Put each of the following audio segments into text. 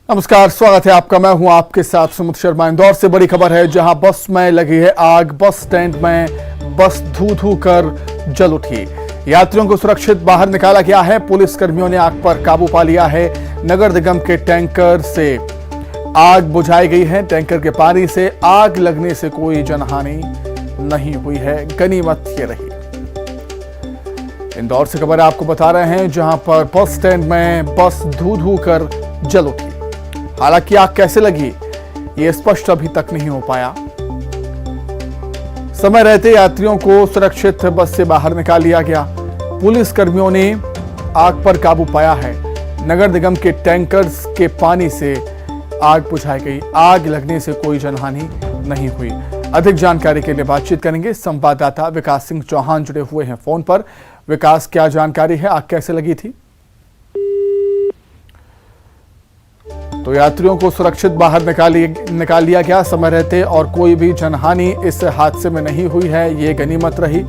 नमस्कार, स्वागत है आपका। मैं हूं आपके साथ समुद्र शर्मा। इंदौर से बड़ी खबर है, जहां बस में लगी है आग। बस स्टैंड में बस धू धू कर जल उठी। यात्रियों को सुरक्षित बाहर निकाला गया है। पुलिस कर्मियों ने आग पर काबू पा लिया है। नगर निगम के टैंकर से आग बुझाई गई है। टैंकर के पानी से आग लगने से कोई जनहानि नहीं हुई है। गनीमत ये रही। इंदौर से खबर आपको बता रहे हैं, जहां पर बस स्टैंड में बस धू धू कर जल उठी। हालांकि आग कैसे लगी ये स्पष्ट अभी तक नहीं हो पाया। समय रहते यात्रियों को सुरक्षित बस से बाहर निकाल लिया गया। पुलिस कर्मियों ने आग पर काबू पाया है। नगर निगम के टैंकर्स के पानी से आग बुझाई गई। आग लगने से कोई जनहानि नहीं हुई। अधिक जानकारी के लिए बातचीत करेंगे। संवाददाता विकास सिंह चौहान जुड़े हुए हैं फोन पर। विकास, क्या जानकारी है, आग कैसे लगी थी? तो यात्रियों को सुरक्षित बाहर निकाल लिया गया समय रहते, और कोई भी जनहानि इस हादसे में नहीं हुई है। ये गनीमत रही।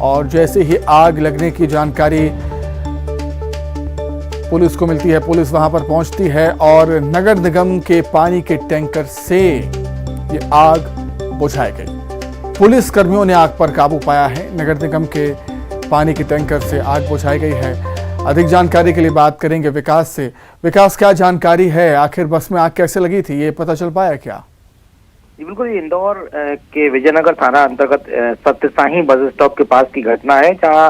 और जैसे ही आग लगने की जानकारी पुलिस को मिलती है, पुलिस वहां पर पहुंचती है और नगर निगम के पानी के टैंकर से ये आग बुझाई गई। पुलिस कर्मियों ने आग पर काबू पाया है। नगर निगम के पानी के टैंकर से आग बुझाई गई है। अधिक जानकारी के लिए बात करेंगे विकास से। विकास, क्या जानकारी है, आखिर बस में आग कैसे लगी थी, ये पता चल पाया क्या? जी बिल्कुल, इंदौर के विजयनगर थाना अंतर्गत सत्यसाही बस स्टॉप के पास की घटना है, जहां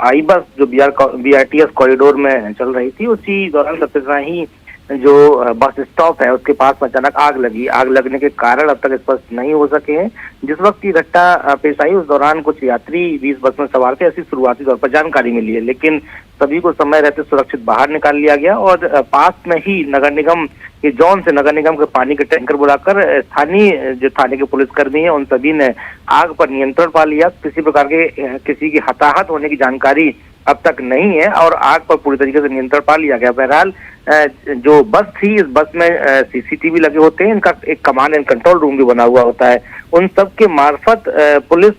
आई बस जो BRTS कॉरिडोर में चल रही थी, उसी दौरान सत्यसाही जो बस स्टॉप है उसके पास अचानक आग लगी। आग लगने के कारण अब तक स्पष्ट नहीं हो सके हैं। जिस वक्त की घटना पेश आई उस दौरान कुछ यात्री भी इस बस में सवार थे, ऐसी शुरुआती तौर पर जानकारी मिली है। लेकिन सभी को समय रहते सुरक्षित बाहर निकाल लिया गया और पास में ही नगर निगम के जोन से नगर निगम के पानी के टैंकर बुलाकर स्थानीय जो थाने के पुलिसकर्मी हैं उन सभी ने आग पर नियंत्रण पा लिया। किसी प्रकार के किसी की हताहत होने की जानकारी अब तक नहीं है और आग पर पूरी तरीके से नियंत्रण पा लिया गया। बहरहाल जो बस थी, इस बस में CCTV लगे होते हैं। इनका एक कमांड एंड कंट्रोल रूम भी बना हुआ होता है। उन सब के मार्फत पुलिस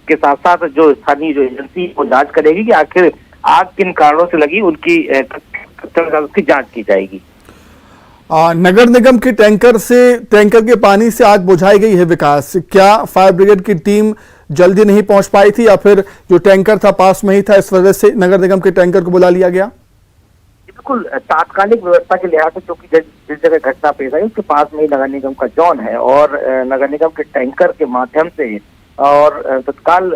के साथ साथ जो स्थानीय जो एजेंसी वो जांच करेगी कि आखिर आग किन कारणों से लगी, उसकी जांच की जाएगी। नगर निगम के टैंकर के पानी से आग बुझाई गई है। विकास, क्या फायर ब्रिगेड की टीम जल्दी नहीं पहुंच पाई थी या फिर जो टैंकर था पास में ही था, इस वजह से नगर निगम के टैंकर को बुला लिया गया? बिल्कुल, तात्कालिक व्यवस्था के लिहाज से क्योंकि जिस जगह घटना पेश आई उसके पास में ही नगर निगम का जोन है और नगर निगम के टैंकर के माध्यम से और तत्काल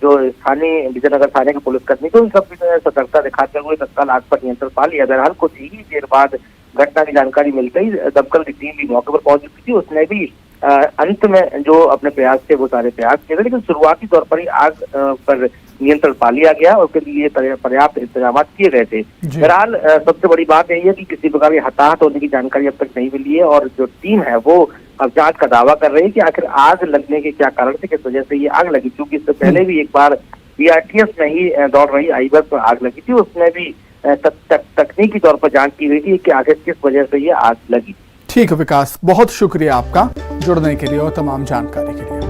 जो स्थानीय विजयनगर थाने के पुलिसकर्मी थे उन सब की सतर्कता दिखाते हुए तत्काल आग पर नियंत्रण पा लिया। बहरहाल कुछ ही देर बाद घटना की जानकारी मिलते ही दमकल की टीम भी मौके पर पहुंच चुकी थी। उसने भी अंत में जो अपने प्रयास थे वो सारे प्रयास किए थे, लेकिन शुरुआती तौर पर ही आग पर नियंत्रण पा लिया गया और उसके लिए पर्याप्त इंतजाम किए गए थे। बहरहाल सबसे बड़ी बात यही है कि किसी प्रकार की हताहत होने की जानकारी अब तक नहीं मिली है और जो टीम है वो अब जांच का दावा कर रही है कि आखिर आग लगने के क्या कारण थे, किस वजह से ये आग लगी। क्योंकि इससे पहले भी एक बार BRTS में ही दौड़ रही आई बस पर आग लगी थी, उसमें भी तकनीकी तौर पर जांच की गई थी कि आखिर किस वजह से ये आग लगी। ठीक है विकास, बहुत शुक्रिया आपका जुड़ने के लिए और तमाम जानकारी के लिए।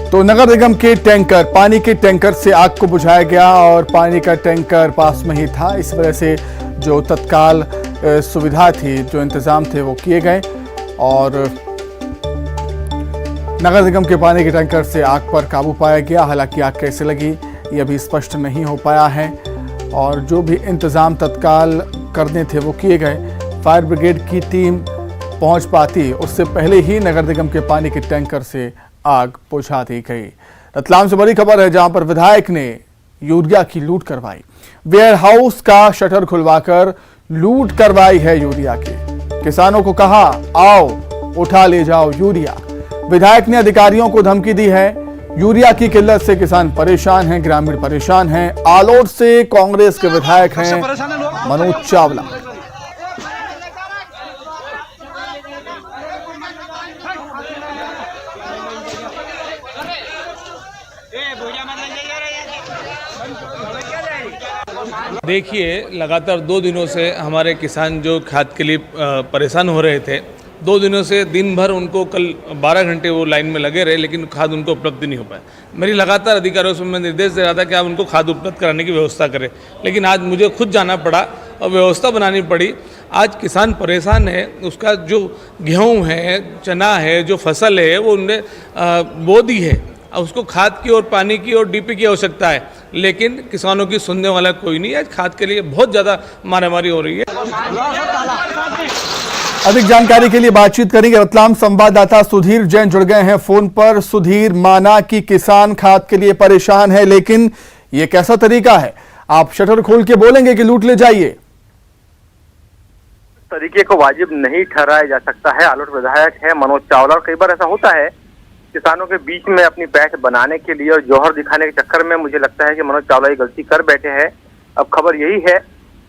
तो नगर निगम के टैंकर, पानी के टैंकर से आग को बुझाया गया और पानी का टैंकर पास में ही था। इस वजह से जो तत्काल सुविधा थी, जो इंतजाम थे वो किए गए और नगर निगम के पानी के टैंकर से आग पर काबू पाया गया। हालांकि आग कैसे लगी ये अभी स्पष्ट नहीं हो पाया है और जो भी इंतजाम तत्काल करने थे वो किए गए। फायर ब्रिगेड की टीम पहुंच पाती उससे पहले ही नगर निगम के पानी के टैंकर से आग बुझा दी गई। रतलाम से बड़ी खबर है, जहां पर विधायक ने यूरिया की लूट करवाई। वेयर हाउस का शटर खुलवाकर लूट करवाई है यूरिया की। किसानों को कहा, आओ उठा ले जाओ यूरिया। विधायक ने अधिकारियों को धमकी दी है। यूरिया की किल्लत से किसान परेशान हैं, ग्रामीण परेशान हैं। आलोट से कांग्रेस के विधायक हैं मनोज चावला। देखिए, लगातार 2 दिनों से हमारे किसान जो खाद के लिए परेशान हो रहे थे, 2 दिनों से दिन भर उनको कल 12 घंटे वो लाइन में लगे रहे, लेकिन खाद उनको उपलब्ध नहीं हो पाया। मेरी लगातार अधिकारियों से मैं निर्देश दे रहा था कि आप उनको खाद उपलब्ध कराने की व्यवस्था करें, लेकिन आज मुझे खुद जाना पड़ा और व्यवस्था बनानी पड़ी। आज किसान परेशान है, उसका जो गेहूं है, चना है, जो फसल है वो उनने बो दी है, उसको खाद की और पानी की और डीपी की आवश्यकता है, लेकिन किसानों की सुनने वाला कोई नहीं। आज खाद के लिए बहुत ज़्यादा मारामारी हो रही है। अधिक जानकारी के लिए बातचीत करेंगे। रतलाम संवाददाता सुधीर जैन जुड़ गए हैं फोन पर। सुधीर, माना कि किसान खाद के लिए परेशान है, लेकिन ये कैसा तरीका है? आप शटर खोल के बोलेंगे कि लूट ले जाइए? तरीके को वाजिब नहीं ठहराया जा सकता है। आलोट विधायक है मनोज चावला, और कई बार ऐसा होता है किसानों के बीच में अपनी पैठ बनाने के लिए और जौहर दिखाने के चक्कर में मुझे लगता है कि मनोज चावला ये गलती कर बैठे हैं। अब खबर यही है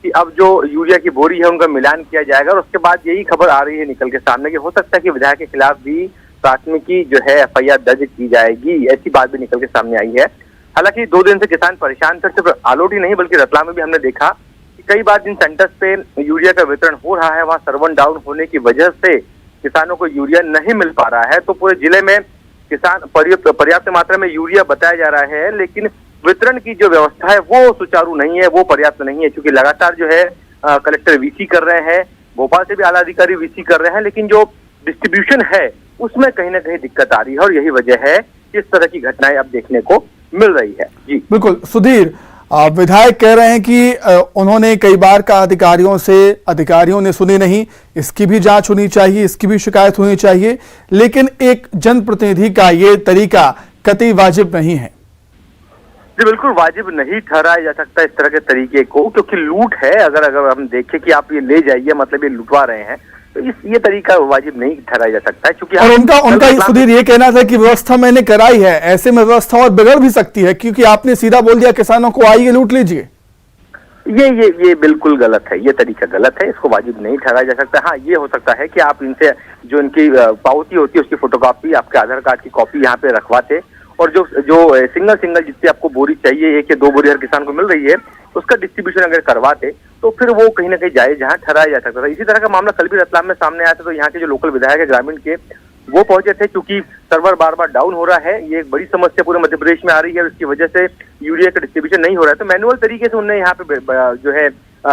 कि अब जो यूरिया की बोरी है उनका मिलान किया जाएगा, और उसके बाद यही खबर आ रही है निकल के सामने कि हो सकता है कि विधायक के खिलाफ भी प्राथमिकी जो है FIR दर्ज की जाएगी। ऐसी बात भी निकल के सामने आई है। हालांकि 2 दिन से किसान परेशान थे। सिर्फ आलोट ही नहीं बल्कि रतलाम में भी हमने देखा कि कई बार जिन सेंटर्स पे यूरिया का वितरण हो रहा है वहाँ सर्वर डाउन होने की वजह से किसानों को यूरिया नहीं मिल पा रहा है। तो पूरे जिले में किसान पर्याप्त मात्रा में यूरिया बताया जा रहा है, लेकिन वितरण की जो व्यवस्था है वो सुचारू नहीं है, वो पर्याप्त नहीं है। क्योंकि लगातार जो है कलेक्टर VC कर रहे हैं, भोपाल से भी आला अधिकारी VC कर रहे हैं, लेकिन जो डिस्ट्रीब्यूशन है उसमें कहीं ना कहीं दिक्कत आ रही है, और यही वजह है कि इस तरह की घटनाएं अब देखने को मिल रही है। जी बिल्कुल सुधीर, विधायक कह रहे हैं कि उन्होंने कई बार कहा अधिकारियों ने सुनी नहीं, इसकी भी जांच होनी चाहिए, इसकी भी शिकायत होनी चाहिए, लेकिन एक जनप्रतिनिधि का ये तरीका कतई वाजिब नहीं है। जी बिल्कुल वाजिब नहीं ठहराया जा सकता इस तरह के तरीके को, क्योंकि लूट है। अगर हम देखें कि आप ये ले जाइए मतलब ये लुटवा रहे हैं, तो ये तरीका वाजिब नहीं ठहराया जा सकता है। क्योंकि और उनका सुधीर ये कहना था कि व्यवस्था मैंने कराई है, ऐसे में व्यवस्था और बिगड़ भी सकती है, क्योंकि आपने सीधा बोल दिया किसानों को आइए लूट लीजिए। ये बिल्कुल गलत है, ये तरीका गलत है, इसको वाजिब नहीं ठहराया जा सकता। हाँ, ये हो सकता है कि आप इनसे जो इनकी पावती होती है उसकी फोटोकॉपी, आपके आधार कार्ड की कॉपी यहाँ पे रखवाते, और जो सिंगल जितनी आपको बोरी चाहिए, 1 या 2 बोरी हर किसान को मिल रही है, उसका डिस्ट्रीब्यूशन अगर करवाते तो फिर वो कहीं ना कहीं जाए जहाँ ठहराया जा सकता था। इसी तरह का मामला कल भी रतलाम में सामने आया था। तो यहाँ के जो लोकल विधायक है ग्रामीण के, वो पहुंचे थे, क्योंकि सर्वर बार बार डाउन हो रहा है। ये एक बड़ी समस्या पूरे मध्य प्रदेश में आ रही है, इसकी वजह से यूरिया का डिस्ट्रीब्यूशन नहीं हो रहा है। तो मैनुअल तरीके से उन्होंने यहाँ पे जो है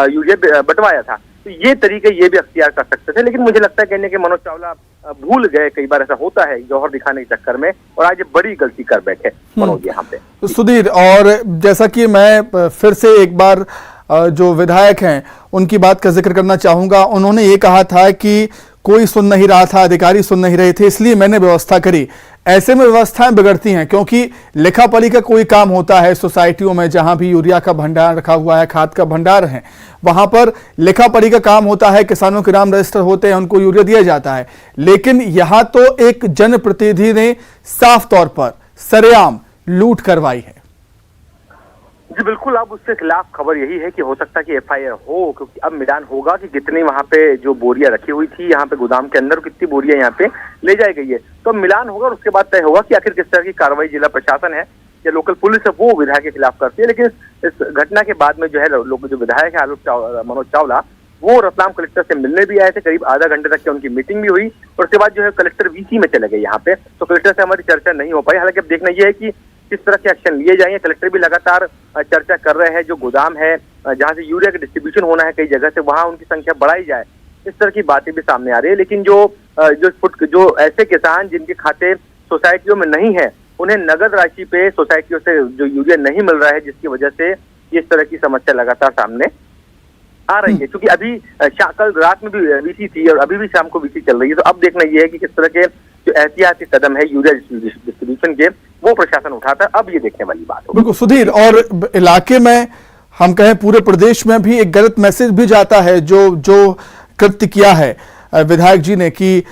यूरिया बंटवाया था। तो ये तरीके ये भी अख्तियार कर सकते थे, लेकिन मुझे लगता है कहने के मनोज चावला भूल गए। कई बार ऐसा होता है जौहर दिखाने के चक्कर में, और आज बड़ी गलती कर बैठे मनोज यहाँ पे। सुधीर, और जैसा कि मैं फिर से एक बार जो विधायक हैं उनकी बात का जिक्र करना चाहूंगा। उन्होंने ये कहा था कि कोई सुन नहीं रहा था, अधिकारी सुन नहीं रहे थे, इसलिए मैंने व्यवस्था करी। ऐसे में व्यवस्थाएं बिगड़ती हैं, क्योंकि लिखा पढ़ी का कोई काम होता है सोसाइटियों में, जहां भी यूरिया का भंडार रखा हुआ है, खाद का भंडार है, वहां पर लिखा पढ़ी का काम होता है, किसानों के नाम रजिस्टर होते हैं, उनको यूरिया दिया जाता है। लेकिन यहां तो एक जनप्रतिनिधि ने साफ तौर पर सरेआम लूट करवाई है। जी बिल्कुल, अब उसके खिलाफ खबर यही है कि हो सकता है कि FIR हो, क्योंकि अब मिलान होगा कि कितनी वहाँ पे जो बोरियां रखी हुई थी यहाँ पे गोदाम के अंदर, कितनी बोरियां यहाँ पे ले जाई गई है। तो मिलान होगा और उसके बाद तय होगा कि आखिर किस तरह की कार्रवाई जिला प्रशासन है या लोकल पुलिस है वो विधायक के खिलाफ करती है। लेकिन इस घटना के बाद में जो है लोग जो विधायक है मनोज चावला, वो रतलाम कलेक्टर से मिलने भी आए थे। करीब आधा घंटे तक की उनकी मीटिंग भी हुई, और उसके बाद जो है कलेक्टर VC में चले गए यहाँ पे। तो कलेक्टर से हमारी चर्चा नहीं हो पाई। हालांकि अब देखना यह है कि किस तरह के एक्शन लिए जाएंगे। कलेक्टर भी लगातार चर्चा कर रहे हैं, जो गोदाम है जहां से यूरिया का डिस्ट्रीब्यूशन होना है कई जगह से, वहां उनकी संख्या बढ़ाई जाए, इस तरह की बातें भी सामने आ रही है। लेकिन जो ऐसे किसान जिनके खाते सोसाइटियों में नहीं है, उन्हें नगद राशि पे सोसाइटियों से जो यूरिया नहीं मिल रहा है, जिसकी वजह से इस तरह की समस्या लगातार सामने आ रही है। क्योंकि अभी कल रात में भी VC थी और अभी भी शाम को VC चल रही है। तो अब देखना यह है कि किस तरह के जो एहतियाती कदम है यूरिया डिस्ट्रीब्यूशन के, वो प्रशासन उठाता है। अब ये देखने वाली बात है। बिल्कुल सुधीर, और इलाके में हम कहें पूरे प्रदेश में भी एक गलत मैसेज भी जाता है, जो कृत्य किया है विधायक जी ने, कि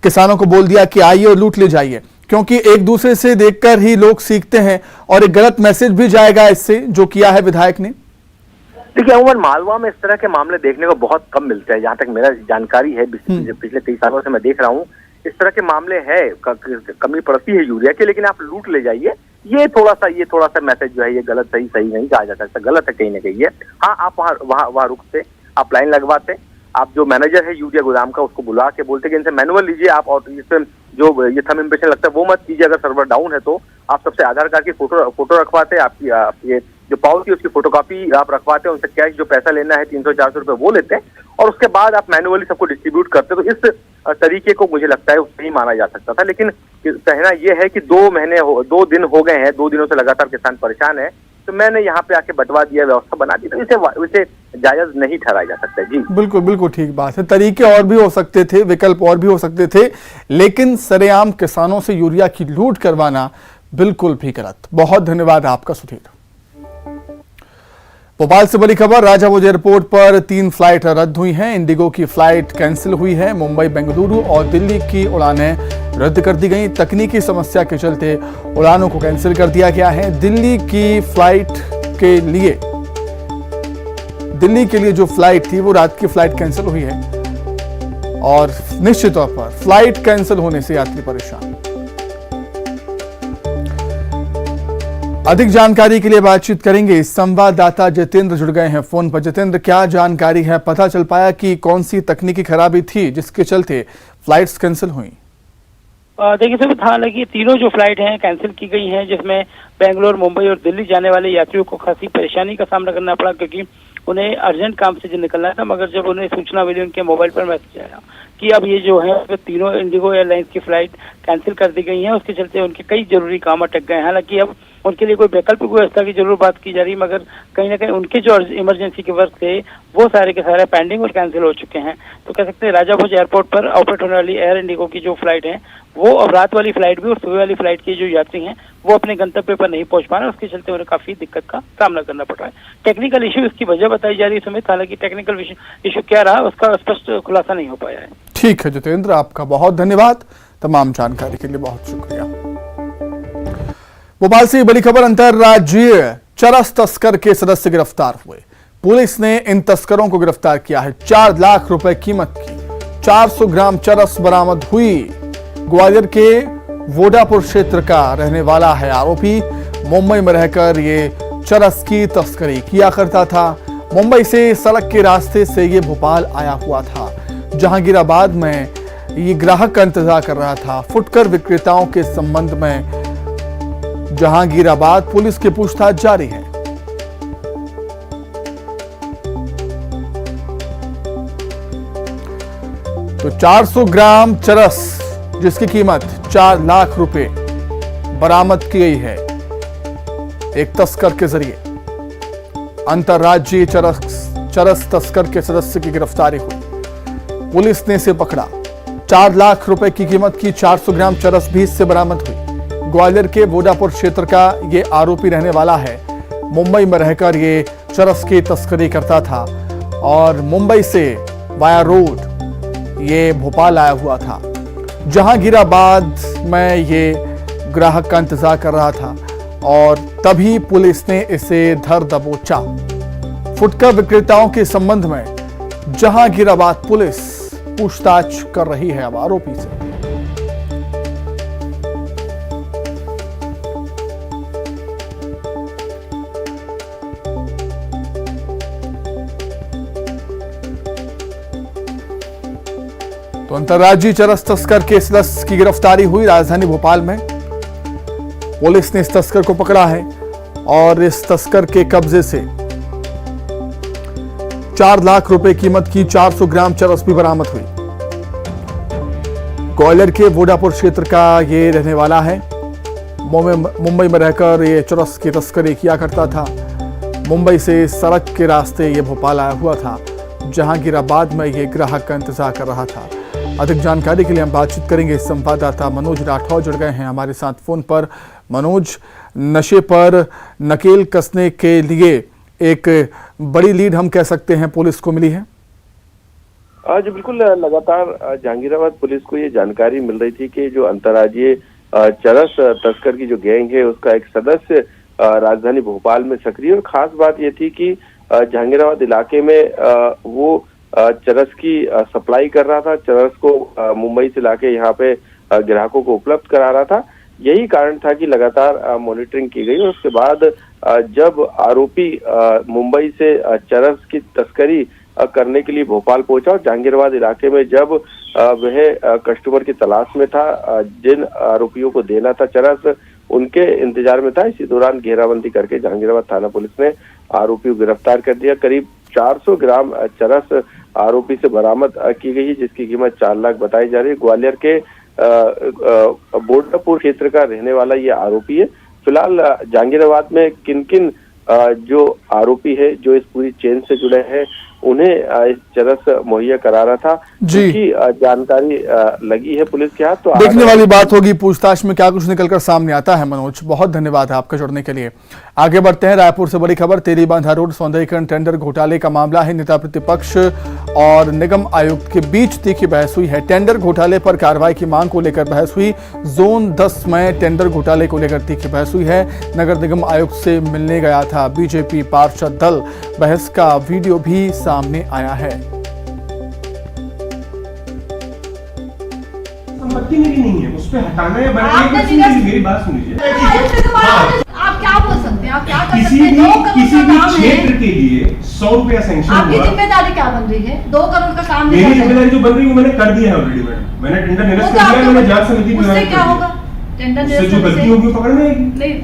किसानों को बोल दिया कि आइए और लूट ले जाइए, क्योंकि एक दूसरे से देखकर ही लोग सीखते हैं, और एक गलत मैसेज भी जाएगा इससे, जो किया है विधायक ने। देखिए, अमूमन मालवा में इस तरह के मामले देखने को बहुत कम मिलते हैं। जहां तक मेरा जानकारी है, पिछले कई सालों से मैं देख रहा हूँ, इस तरह के मामले है, कमी पड़ती है यूरिया की, लेकिन आप लूट ले जाइए, ये थोड़ा सा मैसेज जो है ये गलत सही नहीं कहा जा सकता, गलत है कहीं ना कहीं ये। हाँ, आप वहाँ रुकते, आप लाइन लगवाते, आप जो मैनेजर है यूरिया गोदाम का उसको बुला के बोलते कि इनसे मैनुअल लीजिए आप, और इसमें जो ये थंब इम्प्रेशन लगता है वो मत कीजिए। अगर सर्वर डाउन है तो आप सबसे आधार कार्ड की फोटो रखवाते, आपकी ये जो पावती उसकी फोटोकॉपी आप रखवाते हैं, उनसे कैश जो पैसा लेना है 300-400 रुपए वो लेते हैं और उसके बाद आप मैन्युअली सबको डिस्ट्रीब्यूट करते हैं। तो इस तरीके को मुझे लगता है सही माना जा सकता था, लेकिन कहना यह है कि 2 दिन हो गए हैं, 2 दिनों से लगातार किसान परेशान है, तो मैंने यहाँ पे आके बंटवा दिया, व्यवस्था बना दी, तो इसे जायज नहीं ठहराया जा सकता है। जी बिल्कुल बिल्कुल ठीक बात है। तरीके और भी हो सकते थे, विकल्प और भी हो सकते थे, लेकिन सरेआम किसानों से यूरिया की लूट करवाना बिल्कुल भी गलत। बहुत धन्यवाद आपका सुधीर। भोपाल से बड़ी खबर, राजाभोज एयरपोर्ट पर 3 फ्लाइट रद्द हुई हैं। इंडिगो की फ्लाइट कैंसिल हुई है। मुंबई, बेंगलुरु और दिल्ली की उड़ानें रद्द कर दी गई। तकनीकी समस्या के चलते उड़ानों को कैंसिल कर दिया गया है। दिल्ली के लिए जो फ्लाइट थी वो रात की फ्लाइट कैंसिल हुई है और निश्चित तौर पर फ्लाइट कैंसिल होने से यात्री परेशान। अधिक जानकारी के लिए बातचीत करेंगे, संवाददाता जितेंद्र जुड़ गए हैं फोन पर। जितेंद्र, क्या जानकारी है? पता चल पाया कि कौन सी तकनीकी खराबी थी जिसके चलते फ्लाइट्स कैंसिल हुई? देखिए सर, हालांकि तीनों जो फ्लाइट हैं कैंसिल की गई हैं, जिसमें बेंगलोर, मुंबई और दिल्ली जाने वाले यात्रियों को खासी परेशानी का सामना करना पड़ा, क्योंकि उन्हें अर्जेंट काम से निकलना था। मगर जब उन्हें सूचना मिली, उनके मोबाइल पर मैसेज आया कि अब ये जो है तीनों इंडिगो एयरलाइंस की फ्लाइट कैंसिल कर दी गई है, उसके चलते उनके कई जरूरी काम अटक गए हैं। हालांकि अब उनके लिए कोई वैकल्पिक व्यवस्था की जरूर बात की जा रही, मगर कहीं ना कहीं उनके जो इमरजेंसी के वर्क थे वो सारे के सारे पेंडिंग और कैंसिल हो चुके हैं। तो कह सकते हैं राजाभोज एयरपोर्ट पर ऑपरेट होने वाली एयर इंडिगो की जो फ्लाइट है वो अब रात वाली फ्लाइट भी और सुबह वाली फ्लाइट के जो यात्री हैं वो अपने गंतव्य पर नहीं पहुंच पा रहे, उसके चलते उन्हें काफी दिक्कत का सामना करना पड़ रहा है। टेक्निकल इश्यू इसकी वजह बताई जा रही है समेत, हालांकि टेक्निकल इश्यू क्या रहा उसका स्पष्ट खुलासा नहीं हो पाया है। ठीक है जितेंद्र, आपका बहुत धन्यवाद, तमाम जानकारी के लिए बहुत शुक्रिया। भोपाल से बड़ी खबर, अंतरराज्यीय चरस तस्कर के सदस्य गिरफ्तार हुए। पुलिस ने इन तस्करों को गिरफ्तार किया है। 4 लाख रुपए कीमत की 400 ग्राम चरस बरामद हुई। ग्वालियर के वोडापुर क्षेत्र का रहने वाला है आरोपी। मुंबई में रहकर ये चरस की तस्करी किया करता था। मुंबई से सड़क के रास्ते से ये भोपाल आया हुआ था। जहांगीराबाद में ये ग्राहक का इंतजार कर रहा था। फुटकर विक्रेताओं के संबंध में जहांगीराबाद पुलिस की पूछताछ जारी है। तो 400 ग्राम चरस जिसकी कीमत 4 लाख रुपए बरामद की गई है एक तस्कर के जरिए। अंतरराज्यीय चरस तस्कर के सदस्य की गिरफ्तारी हुई। पुलिस ने इसे पकड़ा। 4 लाख रुपए की कीमत की 400 ग्राम चरस भी इससे बरामद हुई। ग्वालियर के वोडापुर क्षेत्र का ये आरोपी रहने वाला है। मुंबई में रहकर ये चरस की तस्करी करता था और मुंबई से वाया रोड ये भोपाल आया हुआ था। जहांगीराबाद में ये ग्राहक का इंतजार कर रहा था और तभी पुलिस ने इसे धर दबोचा। फुटकर विक्रेताओं के संबंध में जहांगीराबाद पुलिस पूछताछ कर रही है अब आरोपी से। तो अंतरराज्यीय चरस तस्कर के सदस्य की गिरफ्तारी हुई राजधानी भोपाल में। पुलिस ने इस तस्कर को पकड़ा है और इस तस्कर के कब्जे से 4 लाख रुपए कीमत की 400 ग्राम चरस भी बरामद हुई। ग्वालियर के वोडापुर क्षेत्र का ये रहने वाला है। मुंबई में रहकर ये चरस की तस्करी किया करता था। मुंबई से सड़क के रास्ते ये भोपाल आया हुआ था। जहांगीराबाद में ये ग्राहक का इंतजार कर रहा था। अधिक जानकारी के लिए हम बातचीत करेंगे। संवाददाता मनोज राठौर जुड़ गए हैं हमारे साथ फोन पर। मनोज, नशे पर नकेल कसने के लिए एक बड़ी लीड हम कह सकते हैं पुलिस को मिली है। जी बिल्कुल, लगातार जहांगीराबाद पुलिस को ये जानकारी मिल रही थी कि जो अंतर्राज्यीय चरस तस्कर की जो गैंग है उसका एक सदस्य राजधानी भोपाल में सक्रिय। और खास बात ये थी कि जहांगीराबाद इलाके में वो चरस की सप्लाई कर रहा था। चरस को मुंबई से लाके यहाँ पे ग्राहकों को उपलब्ध करा रहा था। यही कारण था कि लगातार मॉनिटरिंग की गई और उसके बाद जब आरोपी मुंबई से चरस की तस्करी करने के लिए भोपाल पहुंचा और जहांगीराबाद इलाके में जब वह कस्टमर की तलाश में था जिन आरोपियों को देना था चरस, उनके इंतजार में था। इसी दौरान घेराबंदी करके जहांगीराबाद थाना पुलिस ने आरोपी को गिरफ्तार कर दिया। करीब 400 ग्राम चरस आरोपी से बरामद की गई है, जिसकी कीमत 4 लाख बताई जा रही है। ग्वालियर के बोर्डापुर क्षेत्र का रहने वाला ये आरोपी है। फिलहाल जहांगीराबाद में किन किन जो आरोपी है जो इस पूरी चेन से जुड़े हैं उन्हें इस चरस मुहैया करा रहा था, जिसकी जानकारी लगी है पुलिस के हाथ। तो देखने वाली बात होगी पूछताछ में क्या कुछ निकलकर सामने आता है। मनोज, बहुत धन्यवाद है आपका जुड़ने के लिए। आगे बढ़ते हैं। रायपुर से बड़ी खबर, तेलीबांधा रोड सौंदर्यीकरण टेंडर घोटाले का मामला है। नेता प्रतिपक्ष और निगम आयुक्त के बीच तीखी बहस हुई है। टेंडर घोटाले पर कार्रवाई की मांग को लेकर बहस हुई। जोन 10 में टेंडर घोटाले को लेकर तीखी बहस हुई है। नगर निगम आयुक्त से मिलने गया था बीजेपी पार्षद दल। बहस का वीडियो भी सामने आया है। संपत्ति मेरी नहीं है, उस पे हटाना है। मेरी बात सुनिए, आप क्या बोल सकते हैं? आप क्या कर किसी सकते हैं? किसी भी क्षेत्र के लिए 100 रुपया सैंक्शन हुआ। आपकी जिम्मेदारी क्या बन रही है? 2 करोड़ का काम मेरी जिम्मेदारी जो बन रही है मैंने कर दिया है ऑलरेडी मैडम। मैंने टेंडर निरस्त कर दिया है। मैंने जांच समिति में उससे क्या होगा? टेंडर निरस्त जो गलती होगी पकड़ में आएगी। नहीं,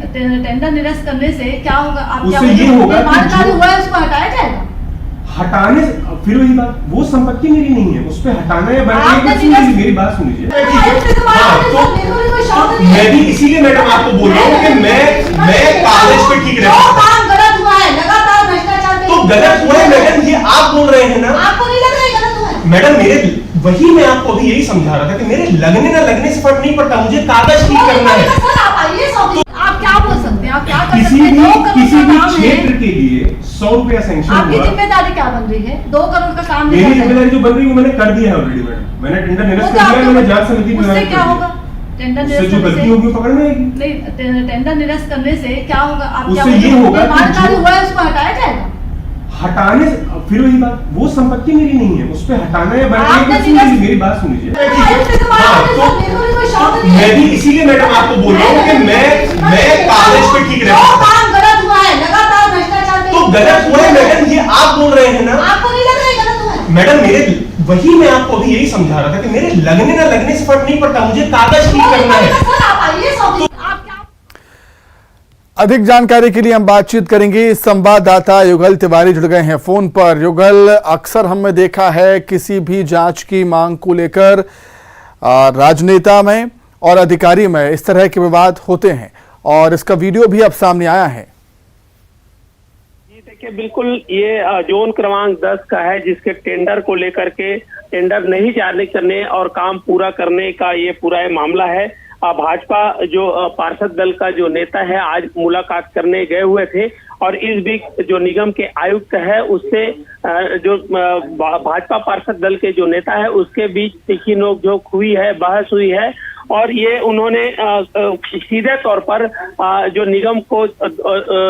टेंडर निरस्त करने से क्या होगा? आप क्या उससे ये होगा निर्माण हुआ है उसको हटाया जाएगा। हटाने फिर वही बात, वो संपत्ति मेरी नहीं है, उस पे हटाना है। मेरी बात सुनिए, मैं भी इसीलिए मैडम आपको बोल रहा हूँ कि मैं कागज पे ठीक रह काम गलत हुआ है, लगातार भ्रष्टाचार। तो गलत हुआ है मैडम, ये आप बोल रहे हैं ना। आपको नहीं लग रहा है गलत हुआ है? मैडम मेरे वही मैं आपको अभी यही समझा रहा था कि मेरे लगने ना लगने से फर्क नहीं पड़ता, मुझे कागज ठीक करना है। सर आप आइए, आप क्या बोल सकते हैं? आप क्या कर किसी सकते हैं? 2 करोड़ किसी का भी काम है। क्षेत्र के लिए 100 रुपया सैंक्शन आपकी हुआ। जिम्मेदारी क्या बन रही है? 2 करोड़ का काम मेरी जिम्मेदारी जो बन रही है मैंने कर दिया है ऑलरेडी मैडम। मैंने टेंडर निरस्त कर दिया है। मैंने जांच समिति में उससे क्या होगा? टेंडर निरस्त जो गलती होगी पकड़ में आएगी। नहीं, टेंडर निरस्त करने से क्या होगा? आप क्या उससे ये होगा निर्माण हुआ है उसको हटाया जाएगा। हटाने फिर वही बात, वो संपत्ति मेरी नहीं है, उस पे हटाना है। मेरी बात सुनिए, मैं भी इसीलिए मैडम आपको बोल रहा हूँ कि मैं कागज पे ठीक रह काम गलत हुआ है, लगातार भ्रष्टाचार। तो गलत हुआ है मैडम, ये आप बोल रहे हैं ना। आपको नहीं लग रहा है गलत हुआ है? मैडम मेरे वही मैं आपको अभी यही समझा रहा था कि मेरे लगने ना लगने से फर्क नहीं पड़ता, मुझे कागज ठीक करना है। सर आप आइए, आप क्या अधिक जानकारी के लिए हम बातचीत करेंगे। संवाददाता युगल तिवारी जुड़ गए हैं फोन पर। युगल, अक्सर हमने देखा है किसी भी जांच की मांग को लेकर राजनेता में और अधिकारी में इस तरह के विवाद होते हैं और इसका वीडियो भी अब सामने आया है। देखिए, बिल्कुल ये जोन क्रमांक 10 का है, जिसके टेंडर को लेकर के टेंडर नहीं जारी करने और काम पूरा करने का ये पूरा मामला है। भाजपा जो पार्षद दल का जो नेता है आज मुलाकात करने गए हुए थे और इस बीच जो निगम के आयुक्त है उससे जो भाजपा पार्षद दल के जो नेता है उसके बीच तीखी नोकझोंक हुई है, बहस हुई है और ये उन्होंने सीधे तौर पर जो निगम को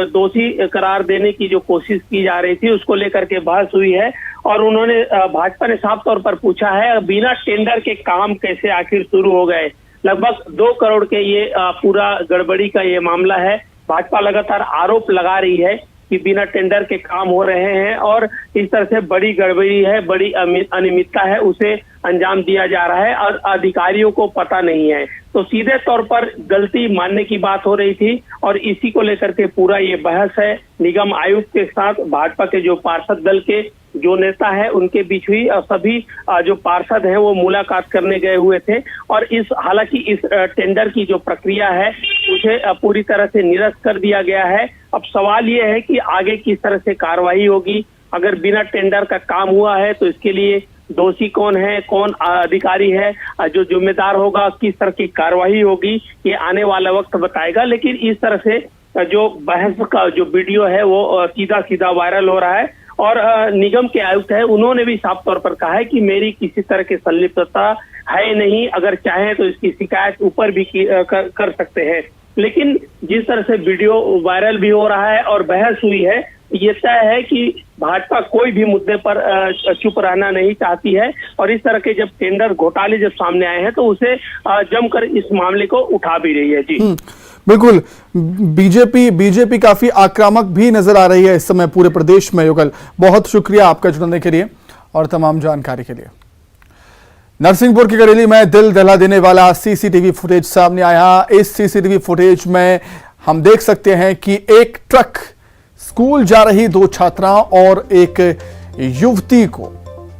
दोषी करार देने की जो कोशिश की जा रही थी उसको लेकर के बहस हुई है और उन्होंने भाजपा ने साफ तौर पर पूछा है बिना टेंडर के काम कैसे आखिर शुरू हो गए। लगभग 2 करोड़ के ये पूरा गड़बड़ी का ये मामला है। भाजपा लगातार आरोप लगा रही है कि बिना टेंडर के काम हो रहे हैं और इस तरह से बड़ी गड़बड़ी है, बड़ी अनियमितता है, उसे अंजाम दिया जा रहा है और अधिकारियों को पता नहीं है। तो सीधे तौर पर गलती मानने की बात हो रही थी और इसी को लेकर के पूरा ये बहस है निगम आयुक्त के साथ भाजपा के जो पार्षद दल के जो नेता है उनके बीच हुई और सभी जो पार्षद हैं वो मुलाकात करने गए हुए थे और हालांकि इस टेंडर की जो प्रक्रिया है उसे पूरी तरह से निरस्त कर दिया गया है। अब सवाल ये है कि आगे किस तरह से कार्रवाई होगी। अगर बिना टेंडर का काम हुआ है तो इसके लिए दोषी कौन है, कौन अधिकारी है जो जिम्मेदार होगा, किस तरह की कार्रवाई होगी, ये आने वाला वक्त बताएगा। लेकिन इस तरह से जो बहस का जो वीडियो है वो सीधा सीधा वायरल हो रहा है और निगम के आयुक्त है उन्होंने भी साफ तौर पर कहा है कि मेरी किसी तरह की संलिप्तता है नहीं, अगर चाहे तो इसकी शिकायत ऊपर भी कर सकते हैं। लेकिन जिस तरह से वीडियो वायरल भी हो रहा है और बहस हुई है, ये तय है कि भाजपा कोई भी मुद्दे पर चुप रहना नहीं चाहती है और इस तरह के जब टेंडर घोटाले जब सामने आए हैं तो उसे जमकर इस मामले को उठा भी रही है। जी बिल्कुल, बीजेपी काफी आक्रामक भी नजर आ रही है इस समय पूरे प्रदेश में। युगल, बहुत शुक्रिया आपका जुड़ने के लिए और तमाम जानकारी के लिए। नरसिंहपुर की करेली में दिल दहला देने वाला सीसीटीवी फुटेज सामने आया। इस सीसीटीवी फुटेज में हम देख सकते हैं कि एक ट्रक स्कूल जा रही 2 छात्राओं और एक युवती को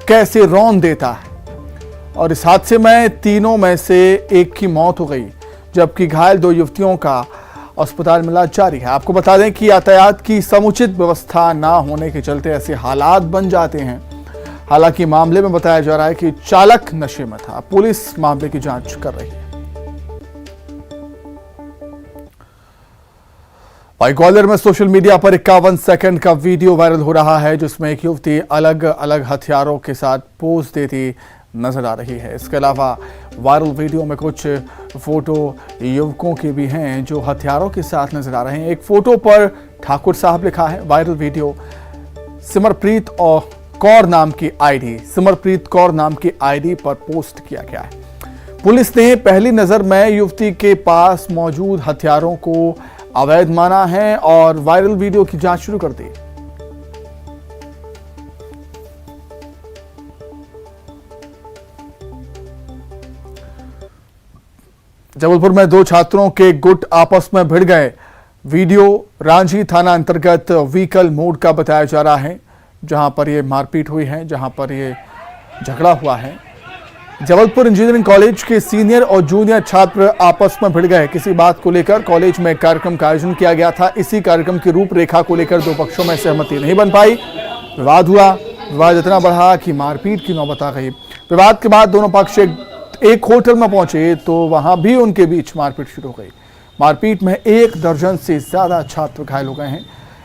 कैसे रौंद देता है और इस हादसे में तीनों में से एक की मौत हो गई, जबकि घायल 2 युवतियों का अस्पताल में इलाज जारी है। आपको बता दें कि यातायात की समुचित व्यवस्था ना होने के चलते ऐसे हालात बन जाते हैं। हालांकि मामले में बताया जा रहा है कि चालक नशे में था। पुलिस मामले की जांच कर रही है। भाई ग्वालियर में सोशल मीडिया पर 51 सेकंड का वीडियो वायरल हो रहा है, जिसमें एक युवती अलग अलग हथियारों के साथ पोज देती नजर आ रही है। इसके अलावा वायरल वीडियो में कुछ फोटो युवकों के भी हैं जो हथियारों के साथ नजर आ रहे हैं। एक फोटो पर ठाकुर साहब लिखा है। वायरल वीडियो सिमरप्रीत कौर नाम की आईडी पर पोस्ट किया गया है। पुलिस ने पहली नजर में युवती के पास मौजूद हथियारों को अवैध माना है और वायरल वीडियो की जांच शुरू कर दी। जबलपुर में 2 छात्रों के गुट आपस में भिड़ गए। वीडियो रांझी थाना अंतर्गत व्हीकल मोड़ का बताया जा रहा है, जहां पर यह मारपीट हुई है, जहां पर यह झगड़ा हुआ है। जबलपुर इंजीनियरिंग कॉलेज के सीनियर और जूनियर छात्र आपस में भिड़ गए। किसी बात को लेकर कॉलेज में कार्यक्रम का आयोजन किया गया था। इसी कार्यक्रम की रूपरेखा को लेकर 2 पक्षों में सहमति नहीं बन पाई। विवाद हुआ। विवाद इतना बढ़ा कि मारपीट की नौबत आ गई। विवाद के बाद दोनों पक्ष एक होटल में पहुंचे तो वहां भी उनके बीच मारपीट शुरू हो गई। मारपीट में 1 दर्जन से ज्यादा छात्र घायल हो गए हैं।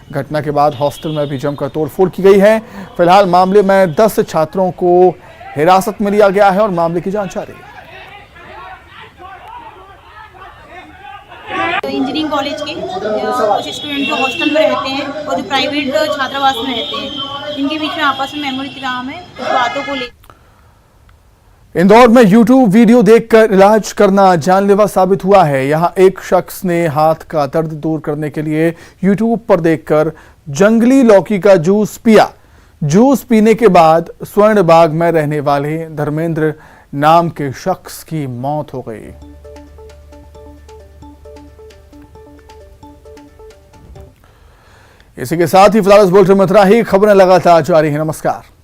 घटना के बाद हॉस्टल में भी जमकर तोड़फोड़ की गई है। फिलहाल मामले में 10 छात्रों को हिरासत में लिया गया है और मामले की जांच जारी है। इंजीनियरिंग कॉलेज के कुछ स्टूडेंट जो हॉस्टल में रहते हैं और जो प्राइवेट छात्रावास में रहते हैं, इनके बीच में आपस में मेमोरी तनाव है। इस बातों को लेकर इंदौर में YouTube वीडियो देखकर इलाज करना जानलेवा साबित हुआ है। यहां एक शख्स ने हाथ का दर्द दूर करने के लिए YouTube पर देखकर जंगली लौकी का जूस पिया। जूस पीने के बाद स्वर्णबाग में रहने वाले धर्मेंद्र नाम के शख्स की मौत हो गई। इसी के साथ ही फिलहाल इस बुलेटिन में इतना ही। खबरें लगातार जारी है। नमस्कार।